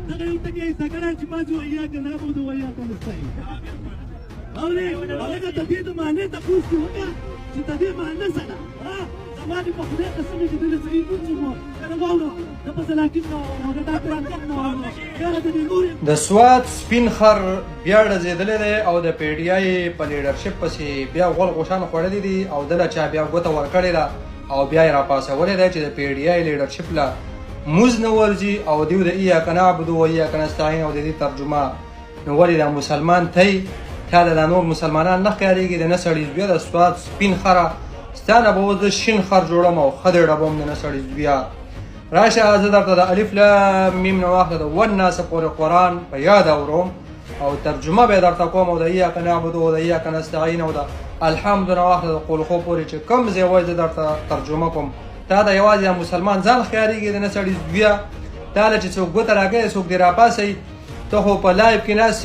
دغه یو ټکی یې زده کړی چې بعضې وایاک نعبد وایاک نستعین اورې هغه د دې د معنی تپوس دې وکړه چې د دې معنی څه ده زما دې په خدای قسم چې دې له صحیح مونځ مو کنه واورو د په سلاکین نو هغه دا قرآن کم نو یاره د دې نورې د سوات سپین خر بیا ډزېدلی دی او د پی ډي آی په لیډرشپ پسې بیا غول غوښان خوړلي دي او دله چا بیا ګوته ورکړې ده او بیا یې راپاسولی دی چې د پی ډي آی لیډرشپ له مونځ نه ورځي او دوی د ایاک نعبد و ایاک نستعین او د دې ترجمه نو ولې دا مسلمان تی تا د نور مسلمانان نه ښکارېږي د نه سړي زویه د سوات سپین خره ستا نه به اوس زه شین خر جوړم او ښه دې ډبم د نه سړي زویه راشه زه درته د الف لام میم نه واخله د والناس پورې قرآن په یاد اورم او ترجمه به یې درته کوم او د ایاک نعبد او د ایاک نستعین او د الحمد نه واخله د قل خو پورې چې کوم ځای وایي زه درته ترجمه کوم تا د یوازې مسلمان ځان ښکارېږي د نه سړي زویه تا له چې څوک ګوته راکوي څوک دې راپاسوي ته خو په لایف کې ناست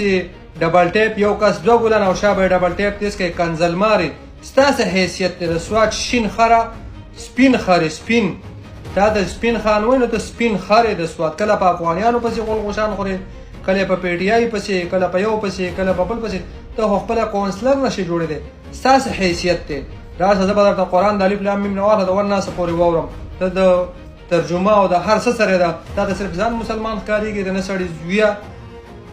ډبل ټیپ یو کس دوه ګلان او شا به ډبل ټیپ تیز کوي کنزلمارې ستاسې حیثیت دی د سوات شین خره سپین خرې سپین تا د سپین خان وایي نو ته سپین خرې د سوات کله په افغانیانو پسې غول غوشان خورې کله په پی ډي آی پسې کله په یو پسې کله په بل پسې ته خو خپله کونسلر نشې جوړېدی ستاسې حیثیت دی راشه زه به درته قرآن د الف لام میم نه واخله د والناس پورې واورم ته د ترجمه او د هر څه سره ده تا د صرف ځان مسلمان ښکارېږي د نه سړي زویه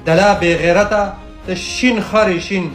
د لا بې غیرته د شین خرې شین